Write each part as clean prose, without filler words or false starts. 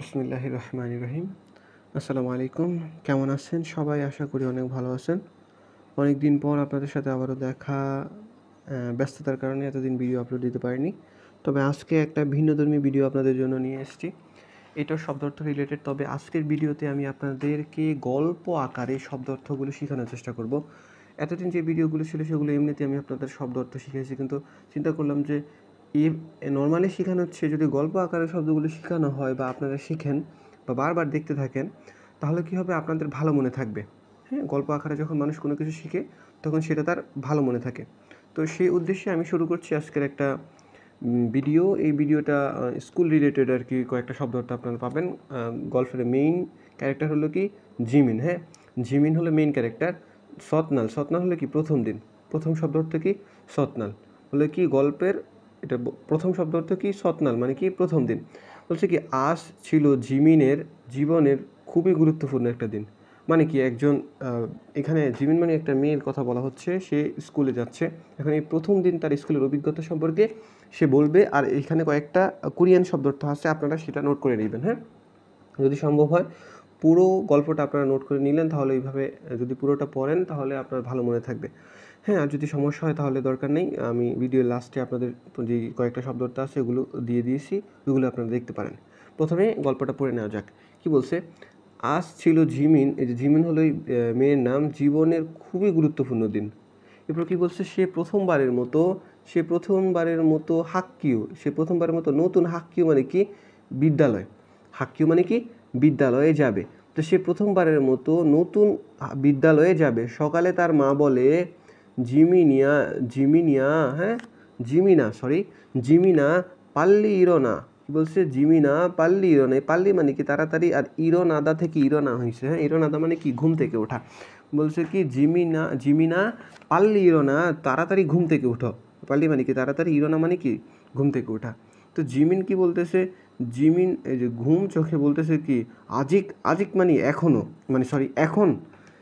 বিসমিল্লাহির রহমানির রহিম। আসসালামু আলাইকুম। কেমন আছেন সবাই? আশা করি অনেক ভালো আছেন। অনেক দিন পর আপনাদের সাথে আবারও দেখা। ব্যস্ততার কারণে এতদিন ভিডিও আপলোড দিতে পারিনি। তবে আজকে একটা ভিন্নধর্মী ভিডিও আপনাদের জন্য নিয়ে এসেছি। এটাও শব্দার্থ রিলেটেড, তবে আজকের ভিডিওতে আমি আপনাদেরকে গল্প আকারে শব্দার্থগুলো শেখানোর চেষ্টা করব। এতদিন যে ভিডিওগুলো ছিল সেগুলো এমনিতে আমি আপনাদের শব্দার্থ শিখিয়েছি, কিন্তু চিন্তা করলাম যে নর্মালি শেখানোর চেয়ে যদি গল্প আকারে শব্দগুলো শেখানো হয় বা আপনারা শিখেন বা বারবার দেখতে থাকেন, তাহলে কী হবে, আপনাদের ভালো মনে থাকবে। হ্যাঁ, গল্প আকারে যখন মানুষ কোনো কিছু শিখে তখন সেটা তার ভালো মনে থাকে। তো সেই উদ্দেশ্যে আমি শুরু করছি আজকের একটা ভিডিও। এই ভিডিওটা স্কুল রিলেটেড আর কি। কয়েকটা শব্দ অর্থ আপনারা পাবেন। গল্পের মেইন ক্যারেক্টার হলো কি জিমিন। হ্যাঁ, জিমিন হলো মেইন ক্যারেক্টার। সতনাল, সতনাল হলো কি প্রথম দিন। প্রথম শব্দ অর্থ কি সতনাল হলো কি গল্পের এটা প্রথম শব্দ অর্থ কি সতনাল মানে কি প্রথম দিন। বলছে কি আজ ছিল জিমিনের জীবনের খুবই গুরুত্বপূর্ণ একটা দিন। মানে কি একজন এখানে জিমিন মানে একটা মেয়ের কথা বলা হচ্ছে। সে স্কুলে যাচ্ছে। এখন এই প্রথম দিন তার স্কুলের অভিজ্ঞতা সম্পর্কে সে বলবে। আর এখানে কয়েকটা কোরিয়ান শব্দ অর্থ আছে, আপনারা সেটা নোট করে নেবেন। হ্যাঁ, যদি সম্ভব হয় পুরো গল্পটা আপনারা নোট করে নিলেন, তাহলে এইভাবে যদি পুরোটা পড়েন তাহলে আপনার ভালো মনে থাকবে। হ্যাঁ, আর যদি সমস্যা হয় তাহলে দরকার নেই, আমি ভিডিওর লাস্টে আপনাদের যে কয়েকটা শব্দ অর্থ আছে এগুলো দিয়ে দিয়েছি, ওগুলো আপনারা দেখতে পারেন। প্রথমে গল্পটা পড়ে নেওয়া যাক। কি বলছে? আজ ছিল জিমিন, এই যে জিমিন হলো মেয়ের নাম, জীবনের খুবই গুরুত্বপূর্ণ দিন। এরপর কি বলছে? সে প্রথমবারের মতো হাক্কিউ, সে প্রথমবারের মতো নতুন হাক্কিউ মানে কি বিদ্যালয়, হাক্কিউ মানে কি বিদ্যালয়ে যাবে। তো সে প্রথমবারের মতো নতুন বিদ্যালয়ে যাবে। সকালে তার মা বলে জিমিনিয়া হ্যাঁ জিমিনা পাল্লি ইরোনা। কি বলছে? জিমিনা পাল্লি ইরোনা। পাল্লি মানে কি তাড়াতাড়ি, আর ইরোনাদা থেকে ইরোনা হয়েছে। হ্যাঁ, ইরোনাদা মানে কি ঘুম থেকে ওঠা। বলছে কি জিমিনা পাল্লি ইরোনা, তাড়াতাড়ি ঘুম থেকে উঠো। পাল্লি মানে কি তাড়াতাড়ি, ইরোনা মানে কি ঘুম থেকে ওঠা। তো জিমিন কি বলতেছে? জিমিন এই যে ঘুম চোখে বলতেছে কি আজিক মানে এখনও, মানে সরি এখন।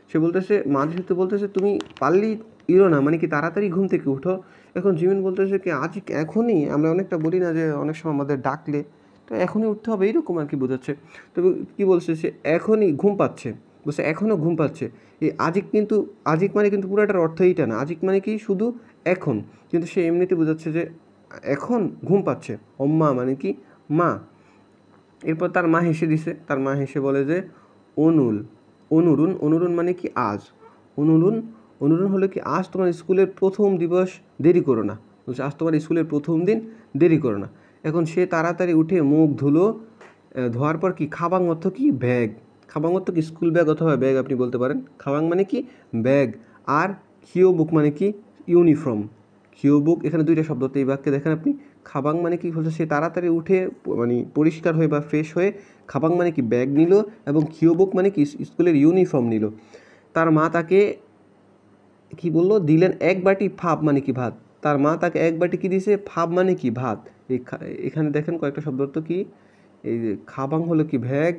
সে বলতেছে মাঝে সাথে বলতেছে তুমি পাল্লি ইরোনা মানে কি তাড়াতাড়ি ঘুম থেকে উঠো। এখন জিমিন বলতেছে কি আজিক এখনই। আমরা অনেকটা বলি না যে অনেক সময় আমাদের ডাকলে তো এখনই উঠতে হবে, এইরকম আর কি বোঝাচ্ছে। তবে কী বলছে? সে এখনই ঘুম পাচ্ছে, বলছে এখনও ঘুম পাচ্ছে। এই আজিক মানে কিন্তু পুরোটার অর্থ এইটা না। আজিক মানে কি শুধু এখন, কিন্তু সে এমনিতে বোঝাচ্ছে যে এখন ঘুম পাচ্ছে। অম্মা মানে কি মা। এরপর তার মা হেসে দিছে। তার মা হেসে বলে যে অনুরুন মানে কি আজ। অনুরুন হলো কি আজ তোমার স্কুলের প্রথম দিবস, দেরি করো না। বলছে আজ তোমার স্কুলের প্রথম দিন, দেরি করো না। এখন সে তাড়াতাড়ি উঠে মুখ ধুলো। ধোয়ার পর কি খাবাং অর্থ কি ব্যাগ। খাবাং অর্থ কি স্কুল ব্যাগ অথবা ব্যাগ আপনি বলতে পারেন। খাবাং মানে কি ব্যাগ। আর খিওবুক মানে কি ইউনিফর্ম। খিওবুক এখানে দুইটা শব্দ, এই বাক্যে দেখেন আপনি। খাবাং মানে কি হচ্ছে সে তাড়াতাড়ি উঠে মানে পরিষ্কার হয়ে বা ফ্রেশ হয়ে খাবাং মানে কি ব্যাগ নিল, এবং খিওবুক মানে কি স্কুলের ইউনিফর্ম নিল। তার মা তাকে কি বললো? দিলেন এক বাটি ফাপ মানে কি ভাত। তার মা তাকে এক বাটি কি দিয়েছে? ফাপ মানে কি ভাত। এখানে দেখেন কয়েকটা শব্দ তো কি, এই যে খাবাং হলো কি ব্যাগ,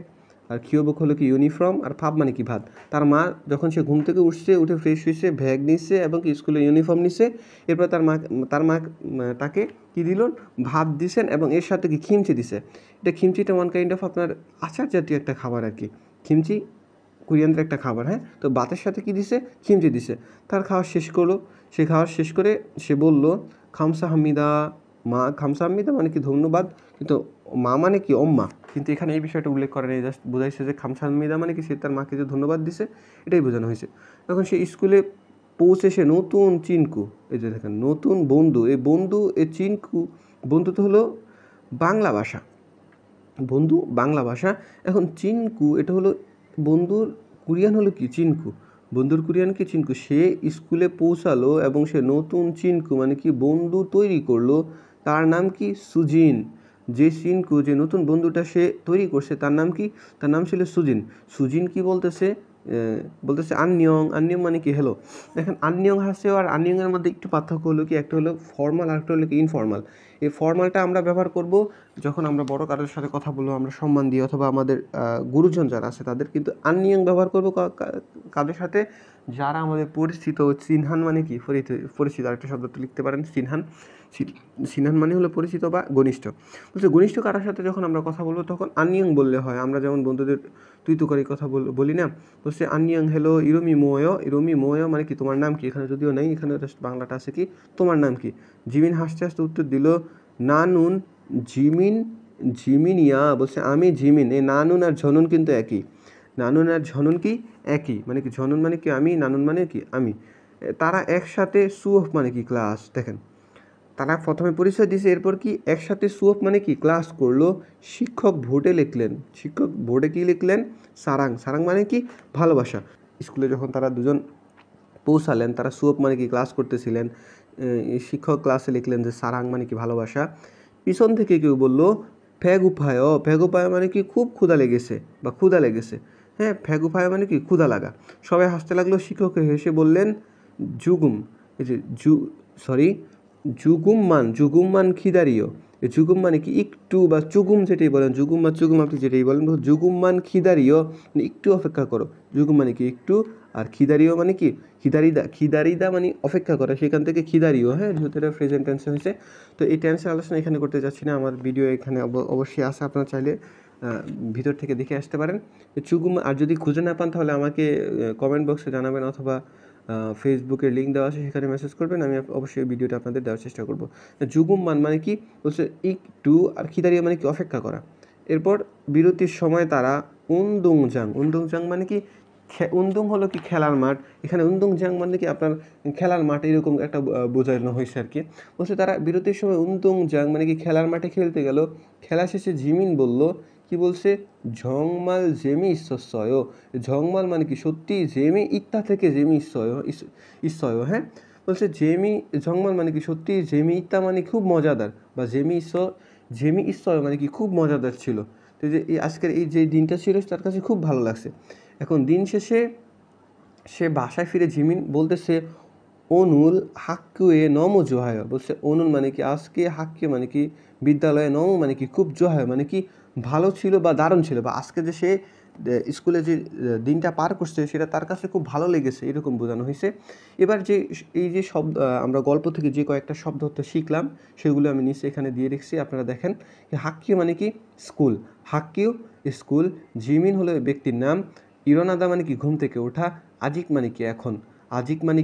আর খিওবুক হলো কি ইউনিফর্ম, আর ফাপ মানে কি ভাত। তার মা যখন সে ঘুম থেকে উঠছে, উঠে ফ্রেশ হয়েছে, ব্যাগ নিচ্ছে এবং কি স্কুলে ইউনিফর্ম নিচ্ছে। এরপর তার মা তাকে কি দিল? ভাত দিছেন, এবং এর সাথে কি খিমচি দিছে। এটা খিমচিটা ওয়ান কাইন্ড অফ আপনার আচার জাতীয় একটা খাবার আর কি। খিমচি কোরিয়ানদের একটা খাবার। হ্যাঁ, তো ভাতের সাথে কি দিছে? খিমচি দিছে। তার খাওয়া শেষ করলো। সে খাওয়া শেষ করে সে বলল খামসা হামিদা। মা খামসা হামিদা মানে কি ধন্যবাদ, কিন্তু মা মানে কি অম্মা। কিন্তু এখানে এই বিষয়টা উল্লেখ করে নেই, জাস্ট বোঝাইছে যে খামসা হামিদা মানে কি সে তার মাকে যে ধন্যবাদ দিছে, এটাই বোঝানো হয়েছে। তখন সে স্কুলে পৌঁছে সে নতুন চিনকু, এই যে দেখেন নতুন বন্ধু, এই চিনকু বন্ধু তো হলো বাংলা ভাষা, বন্ধু বাংলা ভাষা। এখন চিনকু এটা হলো বন্ধুর কোরিয়ান হলো কি চিনকু, বন্ধুর কোরিয়ান কি চিনকু। সে স্কুলে পৌঁছালো এবং সে নতুন চিনকু মানে কি বন্ধু তৈরি করলো। তার নাম কি সুজিন। যে চিনকু, যে নতুন বন্ধুটা সে তৈরি করছে তার নাম কি? তার নাম ছিল সুজিন। সুজিন কি বলতেছে? বলতেছে আননিয়ং। আননিয়ং মানে কি হ্যালো। দেখেন আননিয়ং হাসে আর আননিয়ংয়ের মধ্যে একটু পার্থক্য হলো কি, একটা হলো ফর্মাল আর একটা হলো কি ইনফর্মাল। এই ফর্মালটা আমরা ব্যবহার করব যখন আমরা বড় কারোর সাথে কথা বলবো, আমরা সম্মান দিই, অথবা আমাদের গুরুজন যারা আছে তাদের। কিন্তু আননিয়ং ব্যবহার করবো কাদের সাথে? যারা আমাদের পরিচিত। চিনহান মানে কি পরিচিত। আরেকটা শব্দটা লিখতে পারেন চিনহান। সিনহান মানে হলো পরিচিত বা ঘনিষ্ঠ। বলছে ঘনিষ্ঠ কারোর সাথে যখন আমরা কথা বলবো তখন আননিয়ং বললে হয়। আমরা যেমন বন্ধুদের তুই তো করে কথা বলি না, বলছে আননিয়ং হ্যালো ইরমি মোয় মানে কি তোমার নাম কি, এখানে যদিও নেই, এখানে বাংলাটা আছে কি তোমার নাম কি। জিমিন হাসতে হাসতে উত্তর দিল নানুন জিমিনিয়া, বলছে আমি জিমিন। এই নানুন আর ঝনুন কিন্তু একই, নানুন আর ঝনুন কি একই, মানে কি ঝনুন মানে কি আমি, নানুন মানে কি আমি। তারা একসাথে সুঅফ মানে কি ক্লাস, দেখেন তারা প্রথমে পরিচয় দিয়েছে, এরপর কি একসাথে সুঅফ মানে কি ক্লাস করলো। শিক্ষক বোর্ডে লিখলেন, শিক্ষক বোর্ডে কি লিখলেন সারাং, সারাং মানে কি ভালোবাসা। স্কুলে যখন তারা দুজন পৌঁছালেন, তারা সুঅফ মানে কি ক্লাস করতেছিলেন, শিক্ষক ক্লাসে লিখলেন যে সারাং মানে কি ভালোবাসা। পিছন থেকে কেউ বললো ফ্যাগুফায়, ফ্যাগুফায় মানে কি খুব ক্ষুধা লেগেছে বা ক্ষুধা লেগেছে। হ্যাঁ, ফ্যাগুফায় মানে কি ক্ষুধা লাগা। সবাই হাসতে লাগলো, শিক্ষক হেসে বললেন জুগুম, এই যে জুগুম্মান খিদারিও। এই জুগুম মানে কি একটু, বা চুগুম যেটাই বলেন, জুগুম বা চুগুম আপনি যেটাই বলেন, জুগুম্মান খিদারিও মানে একটু অপেক্ষা করো। জুগুম মানে কি একটু, আর খিদারিও মানে কি খিদারিদা মানে অপেক্ষা করা, সেখান থেকে খিদারিও। হ্যাঁ, যেহেতু এটা প্রেজেন্ট টেন্সে হয়েছে, তো এই টেন্সের আলোচনা এখানে করতে যাচ্ছি না, আমার ভিডিও এখানে অবশ্যই আছে, আপনারা চাইলে ভিতর থেকে দেখে আসতে পারেন। চুগুম, আর যদি খুঁজে না পান তাহলে আমাকে কমেন্ট বক্সে জানাবেন, অথবা ফেসবুকের লিঙ্ক দেওয়া আছে, সেখানে মেসেজ করবেন, আমি অবশ্যই ভিডিওটা আপনাদের দেওয়ার চেষ্টা করব। জুগুমমান মানে কি বলছে একটু, আর খিদারিয়া মানে কি অপেক্ষা করা। এরপর বিরতির সময় তারা উন্দুংজাং মানে কি উন্দুং হলো কি খেলার মাঠ, এখানে উন্দুংজাং মানে কি আপনার খেলার মাঠ, এরকম একটা বোঝানো হয়েছে আর কি। বলছে তারা বিরতির সময় উন্দুংজাং মানে কি খেলার মাঠে খেলতে গেল। খেলা শেষে জিমিন বলল, কি বলছে ঝংমাল জেমি ঈশ্বয়, ঝংমাল মানে কি সত্যি, জেমি ইত্তা থেকে জেমি ঈশ্বয়। হ্যাঁ, বলছে ঝংমাল মানে কি সত্যি, জেমি ইত্তা মানে খুব মজাদার, বা জেমি ঈশ্বয় মানে কি খুব মজাদার ছিল। তো যে এই আজকের এই যে দিনটা ছিল তার কাছে খুব ভালো লাগছে। এখন দিন শেষে সে বাসায় ফিরে জিমিন বলতেছে অনুল হাক্কুয়ে নম জোহায়, বলছে অনুল মানে কি আজকে, হাক্কে মানে কি বিদ্যালয়ে, নম মানে কি খুব, জোহায় মানে কি ভালো ছিল বা দারুণ ছিল, বা আজকে যে সে স্কুলে যে দিনটা পার করছে সেটা তার কাছে খুব ভালো লেগেছে, এরকম বোঝানো হয়েছে। এবার যে এই যে শব্দ আমরা গল্প থেকে যে কয়েকটা শব্দ শিখলাম সেগুলো আমি নিচে এখানে দিয়ে রেখেছি, আপনারা দেখেন। হাক্কিও মানে কি স্কুল, হাক্কিও স্কুল, জিমিন হলো ব্যক্তির নাম, ইরনাদা মানে কি ঘুম থেকে ওঠা, আজিক মানে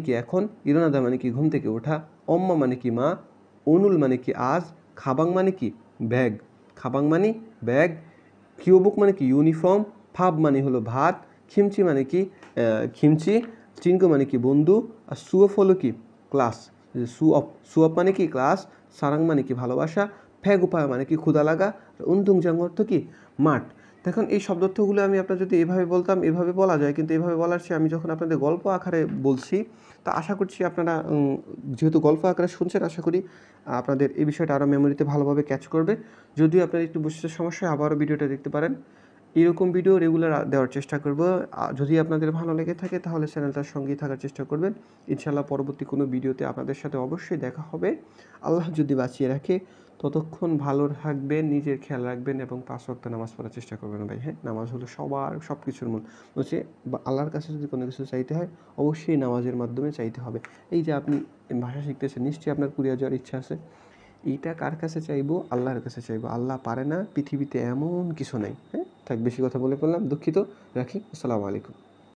কি এখন, ইরনাদা মানে কি ঘুম থেকে ওঠা, অম্মা মানে কি মা, অনুল মানে কি আজ, খাবাং মানে কি ব্যাগ, কিউবুক মানে কি ইউনিফর্ম, ফাব মানে হলো ভাত, খিমচি মানে কি খিমচি, চিনকো মানে কি বন্ধু, আর সুঅফ হলো কি ক্লাস, সুঅফ মানে কি ক্লাস, সারাং মানে কি ভালোবাসা, ফ্যাগুপায় মানে কি ক্ষুদা লাগা, উন্দুংজাং অর্থ কি মাঠ। দেখুন এই শব্দার্থগুলো আমি আপনার যদি এভাবে বলতাম এভাবে বলা যায়, কিন্তু এভাবে বলার চেয়ে আমি যখন আপনাদের গল্প আকারে বলছি, তা আশা করছি আপনারা যেহেতু গল্প আকারে শুনছেন, আশা করি আপনাদের এই বিষয়টা আরও মেমোরিতে ভালোভাবে ক্যাচ করবে। যদিও আপনার একটু বুঝতে সমস্যা, আবারও ভিডিওটা দেখতে পারেন, এরকম ভিডিও রেগুলার দেওয়ার চেষ্টা করব। যদি আপনাদের ভালো লেগে থাকে তাহলে চ্যানেলটার সঙ্গেই থাকার চেষ্টা করবেন। ইনশাআল্লাহ পরবর্তী কোনো ভিডিওতে আপনাদের সাথে অবশ্যই দেখা হবে, আল্লাহ যদি বাঁচিয়ে রাখে। ততক্ষণ ভালো থাকবেন, নিজের খেয়াল রাখবেন, এবং 5 ওয়াক্ত নামাজ পড়ার চেষ্টা করবেন ভাই। হ্যাঁ, নামাজ হলো সব কিছুর মূল। বলছে আল্লাহর কাছে যদি কোনো কিছু চাইতে হয় অবশ্যই নামাজের মাধ্যমে চাইতে হবে। এই যে আপনি ভাষা শিখতেছেন, নিশ্চয়ই আপনার কোরিয়া যাওয়ার ইচ্ছা আছে, এইটা কার কাছে চাইবো? আল্লাহর কাছে চাইবো। আল্লাহ পারে না, পৃথিবীতে এমন কিছু নাই। হ্যাঁ, থাক, বেশি কথা বলে ফেললাম, দুঃখিত, রাখি। আসসালামু আলাইকুম।